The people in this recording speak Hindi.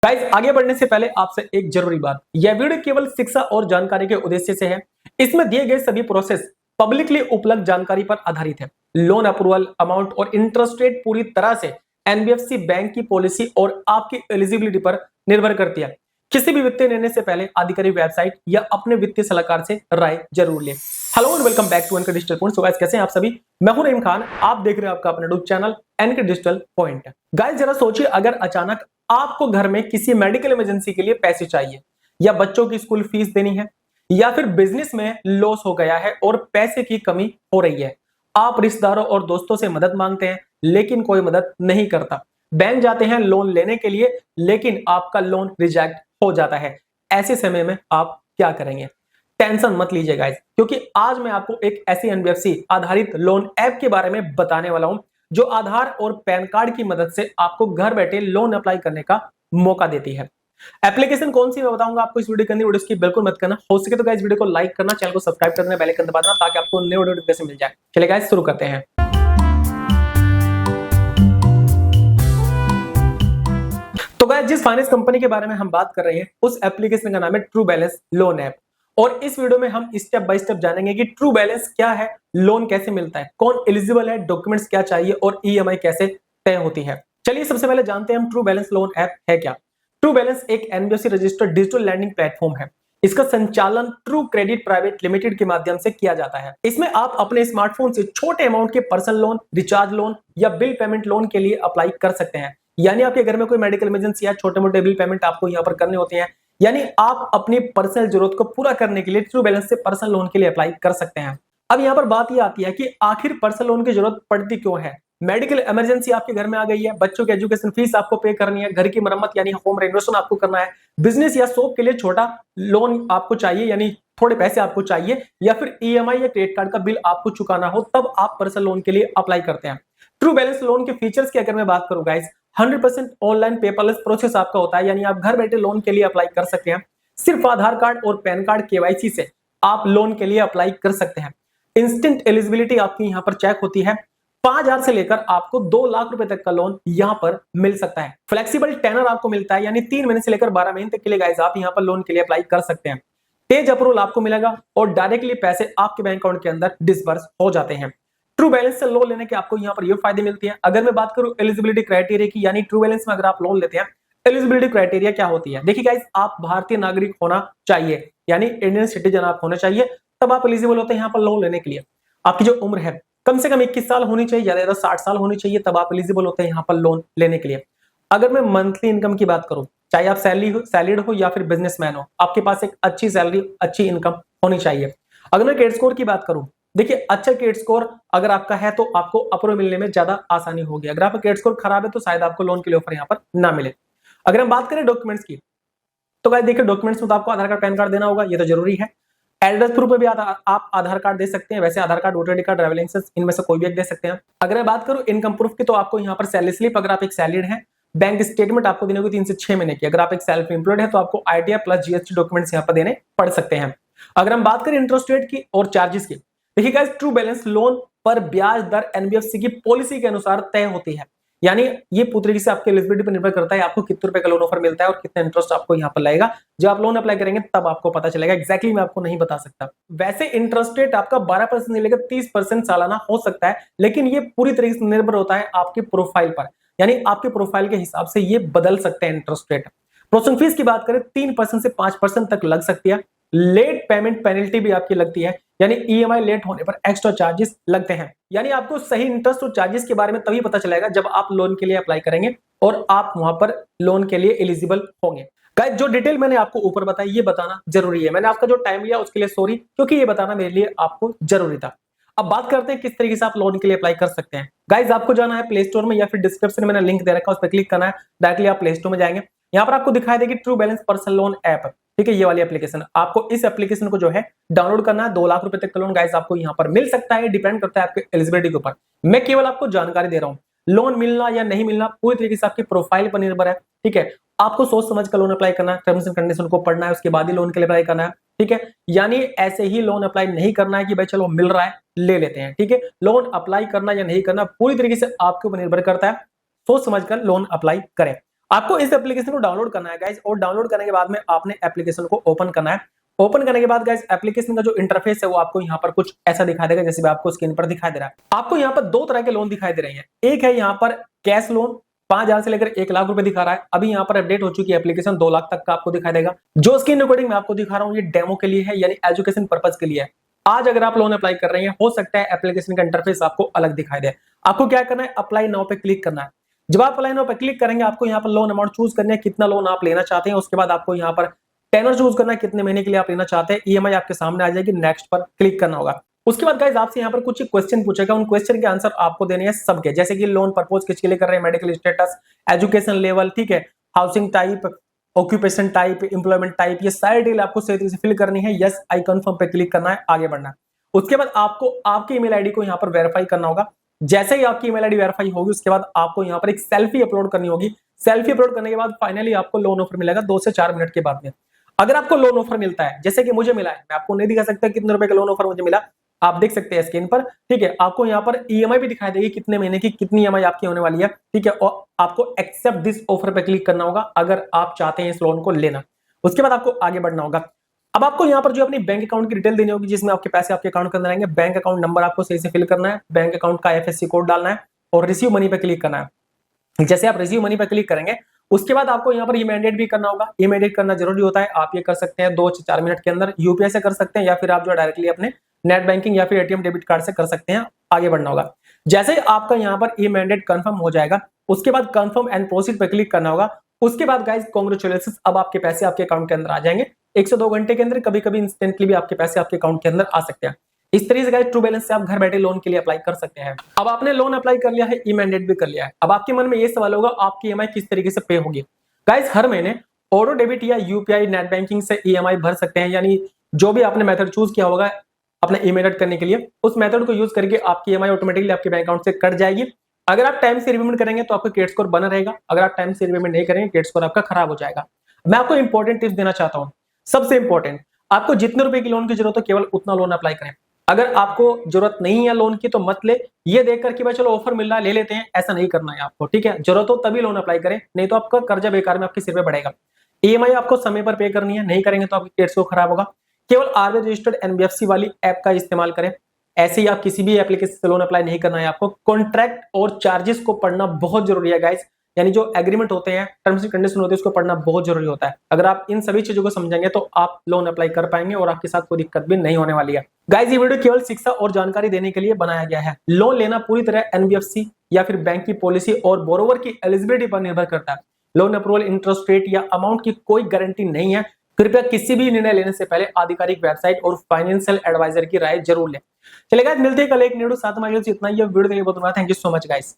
गाइस, आगे बढ़ने से पहले आपसे एक जरूरी बात। यह वीडियो केवल शिक्षा और जानकारी के उद्देश्य से है। इसमें दिए गए सभी प्रोसेस पब्लिकली उपलब्ध जानकारी पर आधारित है। लोन अप्रूवल, अमाउंट और इंटरेस्ट रेट पूरी तरह से एनबीएफसी बैंक की पॉलिसी और आपकी एलिजिबिलिटी पर निर्भर करती है। किसी भी वित्तीय निर्णय से पहले आधिकारिक वेबसाइट या अपने वित्तीय सलाहकार से राय जरूर लें। Hello and welcome back to NK digital point. So guys, कैसे हैं आप सभी? मैं हूं रहीम खान, आप देख रहे हैं आपका अपना YouTube channel NK digital point. Guys, जरा सोचिए, अगर अचानक आपको घर में किसी मेडिकल इमरजेंसी के लिए पैसे चाहिए, या बच्चों की स्कूल फीस देनी है, या फिर बिजनेस में लॉस हो गया है और पैसे की कमी हो रही है। आप रिश्तेदारों और दोस्तों से मदद मांगते हैं, लेकिन कोई मदद नहीं करता। बैंक जाते हैं लोन लेने के लिए, लेकिन आपका लोन रिजेक्ट हो जाता है। ऐसे समय में आप क्या करेंगे? टेंशन मत लीजिए गाइस, क्योंकि आज मैं आपको एक ऐसी एनबीएफसी आधारित लोन ऐप के बारे में बताने वाला हूं, जो आधार और पैन कार्ड की मदद से आपको घर बैठे लोन अप्लाई करने का मौका देती है। एप्लीकेशन कौन सी मैं बताऊंगा आपको इस वीडियो के अंदर। वीडियो स्किप बिल्कुल मत करना। हो सके तो गाइस वीडियो को लाइक करना, चैनल को सब्सक्राइब करना, बेल आइकन दबा देना, ताकि आपको नए वीडियो नोटिफिकेशन मिल जाए। चलिए गाइस, शुरू करते हैं। तो गाइस, जिस फाइनेंस कंपनी के बारे में हम बात कर रहे हैं, उस एप्लीकेशन का नाम है ट्रू बैलेंस लोन ऐप। और इस वीडियो में हम स्टेप बाय स्टेप जानेंगे कि ट्रू बैलेंस क्या है, लोन कैसे मिलता है, कौन एलिजिबल है, डॉक्यूमेंट्स क्या चाहिए और ईएमआई कैसे तय होती है। चलिए सबसे पहले जानते हैं हम ट्रू बैलेंस लोन ऐप है क्या। ट्रू बैलेंस एक NBFC registered digital lending platform है। इसका संचालन ट्रू क्रेडिट प्राइवेट लिमिटेड के माध्यम से किया जाता है। इसमें आप अपने स्मार्टफोन से छोटे अमाउंट के पर्सनल लोन, रिचार्ज लोन या बिल पेमेंट लोन के लिए अप्लाई कर सकते हैं। यानी आपके घर में कोई मेडिकल इमरजेंसी या छोटे मोटे बिल पेमेंट आपको यहाँ पर करने होते हैं, यानी आप अपनी पर्सनल जरूरत को पूरा करने के लिए ट्रू बैलेंस से पर्सनल लोन के लिए अप्लाई कर सकते हैं। अब यहाँ पर बात ये आती है कि आखिर पर्सनल लोन की जरूरत पड़ती क्यों है। मेडिकल इमरजेंसी आपके घर में आ गई है, बच्चों की एजुकेशन फीस आपको पे करनी है, घर की मरम्मत यानी होम रेनोवेशन आपको करना है, बिजनेस या शॉप के लिए छोटा लोन आपको चाहिए यानी थोड़े पैसे आपको चाहिए, या फिर ईएमआई या क्रेडिट कार्ड का बिल आपको चुकाना हो, तब आप पर्सनल लोन के लिए अप्लाई करते हैं। ट्रू बैलेंस लोन के फीचर्स की अगर मैं बात करूं गाइस, 100% ऑनलाइन पेपरलेस प्रोसेस आपका होता है, यानी आप घर बैठे लोन के लिए अप्लाई कर सकते हैं। सिर्फ आधार कार्ड और पैन कार्ड केवाईसी से आप लोन के लिए अप्लाई कर सकते हैं। इंस्टेंट एलिजिबिलिटी आपकी यहाँ पर चेक होती है। 5,000 से लेकर आपको 2 लाख रुपए तक का लोन यहाँ पर मिल सकता है। फ्लेक्सिबल टेनर आपको मिलता है, यानी 3 महीने से लेकर 12 महीने तक के लिए गाइस आप यहाँ पर लोन के लिए अप्लाई कर सकते हैं। तेज अप्रूवल आपको मिलेगा और डायरेक्टली पैसे आपके बैंक अकाउंट के अंदर डिसबर्स हो जाते हैं। ट्रू बैलेंस से लोन लेने के आपको यहाँ पर ये फायदे मिलती है। अगर मैं बात करूं एलिजिबिलिटी क्राइटेरिया की, यानी ट्रू बैलेंस में अगर आप लोन लेते हैं, एलिजिबिलिटी क्राइटेरिया क्या होती है? देखिए गाइस, आप भारतीय नागरिक होना चाहिए, यानी इंडियन सिटीजन आप होना चाहिए, तब आप एलिजिबल होते हैं यहाँ पर लोन लेने के लिए। आपकी जो उम्र है कम से कम 21 साल होनी चाहिए, ज्यादा 60 साल होनी चाहिए, तब आप एलिजिबल होते हैं यहाँ पर लोन लेने के लिए। अगर मैं मंथली इनकम की बात करूं, चाहे आप सैलरीड हो या फिर बिजनेसमैन हो, आपके पास एक अच्छी सैलरी, अच्छी इनकम होनी चाहिए। अगर मैं क्रेडिट स्कोर की बात करूं, देखिए अच्छा क्रेडिट स्कोर अगर आपका है तो आपको अप्रूवल मिलने में ज्यादा आसानी होगी। अगर आपका क्रेडिट स्कोर खराब है तो शायद आपको लोन के लिए ऑफर यहाँ पर ना मिले। अगर हम बात करें डॉक्यूमेंट्स की, तो गाइस देखिए, डॉक्यूमेंट्स में तो आपको आधार कार्ड, पैन कार्ड देना होगा, ये तो जरूरी है। एड्रेस प्रूफ में भी आप आधार कार्ड दे सकते हैं। वैसे Aadhaar card, voter ID card, driving licence, इनमें से कोई भी एक दे सकते हैं। अगर मैं बात करूं इनकम प्रूफ की, तो आपको यहाँ पर सैलरी स्लिप, अगर आप एक सैलरीड हैं, बैंक स्टेटमेंट आपको देने होगी 3 से 6 महीने की। अगर आप एक सेल्फ एम्प्लॉयड है तो आपको आईटीआर प्लस जीएसटी डॉक्यूमेंट्स यहाँ पर देने पड़ सकते हैं। अगर हम बात करें इंटरेस्ट रेट की और चार्जेस की, देखिए गाइस, ट्रू बैलेंस लोन पर ब्याज दर एनबीएफसी की पॉलिसी के अनुसार तय होती है। यानी ये पूरी तरीके से आपके एलिजिबिलिटी पर निर्भर करता है, आपको कितने रुपए का लोन ऑफर मिलता है और कितना इंटरेस्ट आपको यहाँ पर लगेगा। जब आप लोन अप्लाई करेंगे तब आपको पता चलेगा। एग्जैक्टली मैं आपको नहीं बता सकता। वैसे इंटरेस्ट रेट आपका 12% से लेकर 30% सालाना हो सकता है, लेकिन ये पूरी तरीके से निर्भर होता है आपके प्रोफाइल पर, यानी आपके प्रोफाइल के हिसाब से ये बदल सकते हैं इंटरेस्ट रेट। प्रोसेसिंग फीस की बात करें, 3% से 5% तक लग सकती है। लेट पेमेंट पेनल्टी भी आपकी लगती है, यानी ईएमआई लेट होने पर एक्स्ट्रा चार्जेस लगते हैं। यानी आपको सही इंटरेस्ट और चार्जेस के बारे में तभी पता चलेगा जब आप लोन के लिए अप्लाई करेंगे और आप वहां पर लोन के लिए एलिजिबल होंगे। गाइस, जो डिटेल मैंने आपको ऊपर बताई, ये बताना जरूरी है। मैंने आपका जो टाइम लिया उसके लिए सॉरी, क्योंकि ये बताना मेरे लिए आपको जरूरी था। अब बात करते हैं किस तरीके से आप लोन के लिए अप्लाई कर सकते हैं। गाइस, आपको जाना है प्ले स्टोर में, या फिर डिस्क्रिप्शन में मैंने लिंक दे रखा है, उस पर क्लिक करना है, डायरेक्टली आप प्ले स्टोर में जाएंगे। यहाँ पर आपको दिखाई देगी true balance personal loan app, ठीक है, ये वाली एप्लीकेशन। आपको इस एप्लीकेशन को जो है डाउनलोड करना है। 2 लाख रुपए तक का लोन गाइस आपको यहाँ पर मिल सकता है, डिपेंड करता है आपके एलिजिबिलिटी के ऊपर। मैं केवल आपको जानकारी दे रहा हूँ। लोन मिलना या नहीं मिलना पूरी तरीके से आपके प्रोफाइल पर निर्भर है, ठीक है। आपको सोच समझ कर लोन अप्लाई करना है, टर्म्स एंड कंडीशन को पढ़ना है, उसके बाद ही लोन के लिए अप्लाई करना है, ठीक है। यानी ऐसे ही लोन अप्लाई नहीं करना है कि भाई चलो मिल रहा है ले लेते हैं, ठीक है। लोन अप्लाई करना या नहीं करना पूरी तरीके से आपके ऊपर निर्भर करता है। सोच समझ कर लोन अप्लाई करें। आपको इस एप्लीकेशन को डाउनलोड करना है गाइस, और डाउनलोड करने के बाद में आपने एप्लीकेशन को ओपन करना है। ओपन करने के बाद गाइस एप्लीकेशन का जो इंटरफेस है वो आपको यहाँ पर कुछ ऐसा दिखा देगा, जैसे भी आपको स्क्रीन पर दिखाई दे रहा है। आपको यहाँ पर दो तरह के लोन दिखाई दे रहे हैं। एक है यहाँ पर कैश लोन, 5,000 से लेकर 1 लाख रुपए दिखा रहा है। अभी यहाँ पर अपडेट हो चुकी है एप्लीकेशन, 2 लाख तक का आपको दिखाई देगा। जो स्क्रीन रिकॉर्डिंग मैं आपको दिखा रहा हूँ ये डेमो के लिए है, यानी एजुकेशन पर्पज के लिए है। आज अगर आप लोन अप्लाई कर रहे हैं, हो सकता है एप्लीकेशन का इंटरफेस आपको अलग दिखाई दे। आपको क्या करना है, अप्लाई नाउ पे क्लिक करना है। जब आप अप्लाई नाउ पे क्लिक करेंगे, आपको यहाँ पर लोन अमाउंट चूज करना है, कितना लोन आप लेना चाहते हैं। उसके बाद आपको यहाँ पर टेनर चूज करना है, कितने महीने के लिए आप लेना चाहते हैं। ईएमआई आपके सामने आ जाएगी, नेक्स्ट पर क्लिक करना होगा। उसके बाद गाइस आपसे यहाँ पर कुछ क्वेश्चन पूछेगा, उन क्वेश्चन के आंसर आपको देने हैं सबके, जैसे कि लोन पर्पज किसके लिए कर रहे हैं, मेडिकल स्टेटस, एजुकेशन लेवल, ठीक है, housing type, occupation type, employment type, ये सारी डिटेल आपको सही तरीके से फिल करनी है। यस आई कंफर्म पे क्लिक करना है, आगे बढ़ना है। उसके बाद आपको आपकी ईमेल आईडी को यहाँ पर वेरीफाई करना होगा। जैसे ही आपकी ईमेल आईडी वेरीफाई होगी, उसके बाद आपको यहाँ पर एक सेल्फी अपलोड करनी होगी। सेल्फी अपलोड करने के बाद फाइनली आपको लोन ऑफर मिलेगा 2 से 4 मिनट के बाद में। अगर आपको लोन ऑफर मिलता है, जैसे कि मुझे मिला है, मैं आपको नहीं दिखा सकता कितने रुपए का लोन ऑफर मुझे मिला, आप देख सकते हैं स्क्रीन पर, ठीक है। आपको यहाँ पर ईएमआई भी दिखाई देगी, कितने महीने की कितनी ईएमआई आपकी होने वाली है, ठीक है। और आपको एक्सेप्ट दिस ऑफर पे क्लिक करना होगा अगर आप चाहते हैं इस लोन को लेना। उसके बाद आपको आगे बढ़ना होगा। अब आपको यहाँ पर जो अपनी बैंक अकाउंट की डिटेल देनी होगी, जिसमें आपके पैसे आपके अकाउंट के अंदर आएंगे। बैंक अकाउंट नंबर आपको सही से फिल करना है, बैंक अकाउंट का आईएफएससी कोड डालना है और रिसीव मनी पे क्लिक करना है। जैसे आप रिसीव मनी पे क्लिक करेंगे, उसके बाद आपको यहाँ पर इमीडिएट भी करना होगा। इमीडिएट करना जरूरी होता है, आप ये कर सकते हैं 2 से 4 मिनट के अंदर। यूपीआई से कर सकते हैं या फिर आप जो डायरेक्टली अपने नेट बैंकिंग या फिर एटीएम डेबिट कार्ड से कर सकते हैं। आगे बढ़ना होगा। जैसे ही आपका यहाँ पर इमीडिएट कंफर्म हो जाएगा, उसके बाद कंफर्म एंड प्रोसीड पे क्लिक करना होगा। उसके बाद गाइस कांग्रेचुलेशन, अब आपके पैसे आपके अकाउंट के अंदर आ जाएंगे 1 से 2 घंटे के अंदर। कभी कभी इंस्टेंटली भी आपके पैसे आपके अकाउंट के अंदर आ सकते हैं। इस तरीके से गाइस ट्रू बैलेंस से आप घर बैठे लोन के लिए अप्लाई कर सकते हैं। अब आपने लोन अप्लाई कर लिया है, इमीडिएट भी कर लिया है। अब आपके मन में ये सवाल होगा, आपकी ईएमआई किस तरीके से पे होगी। गाइस हर महीने ऑटो डेबिट या यूपीआई नेट बैंकिंग से ईएमआई भर सकते हैं, यानी जो भी आपने मेथड चूज किया होगा अपने इमीडिएट करने के लिए, उस मेथड को यूज करके आपकी ईएमआई ऑटोमेटिकली आपके बैंक अकाउंट से कट जाएगी। अगर आप टाइम से रिपेमेंट करेंगे तो आपका क्रेडिट स्कोर बना रहेगा, अगर आप टाइम से रिपेमेंट नहीं करेंगे क्रेडिट स्कोर आपका खराब हो जाएगा। मैं आपको इंपॉर्टेंट टिप्स देना चाहता हूं। सबसे इंपॉर्टेंट, आपको जितने रुपए की लोन की जरूरत है केवल उतना लोन अप्लाई करें। अगर आपको जरूरत नहीं है लोन की तो मत ले, ये देखकर कि भाई चलो ऑफर मिल रहा है ले लेते हैं, ऐसा नहीं करना है आपको, ठीक है। जरूरत हो तभी लोन अप्लाई करें, नहीं तो आपका कर्जा बेकार में आपके सिर पे बढ़ेगा। ईएमआई आपको समय पर पे करनी है, नहीं करेंगे तो आपकी क्रेडिट स्कोर खराब होगा। केवल आरबीआई रजिस्टर्ड एनबीएफसी वाली ऐप का इस्तेमाल करें। ऐसे ही आप किसी भी एप्लीकेशन से लोन अप्लाई नहीं करना है आपको। कॉन्ट्रैक्ट और चार्जेस को पढ़ना बहुत जरूरी है गाइस, यानी जो एग्रीमेंट होते हैं, टर्म्स एंड कंडीशन होते हैं, उसको पढ़ना बहुत जरूरी होता है। अगर आप इन सभी चीजों को समझेंगे तो आप लोन अप्लाई कर पाएंगे और आपके साथ कोई दिक्कत भी नहीं होने वाली है। गाइस ये वीडियो केवल शिक्षा और जानकारी देने के लिए बनाया गया है। लोन लेना पूरी तरह एनबीएफसी या फिर बैंक की पॉलिसी और बोरोवर की एलिजिबिलिटी पर निर्भर करता है। लोन अप्रूवल, इंटरेस्ट रेट या अमाउंट की कोई गारंटी नहीं है। कृपया किसी भी निर्णय लेने से पहले आधिकारिक वेबसाइट और फाइनेंशियल एडवाइजर की राय जरूर लें। चलिए गाइस मिलते हैं कल एक न्यू साथ में। इतना ही वीडियो देखने के लिए बहुत धन्यवाद। Thank you so much guys.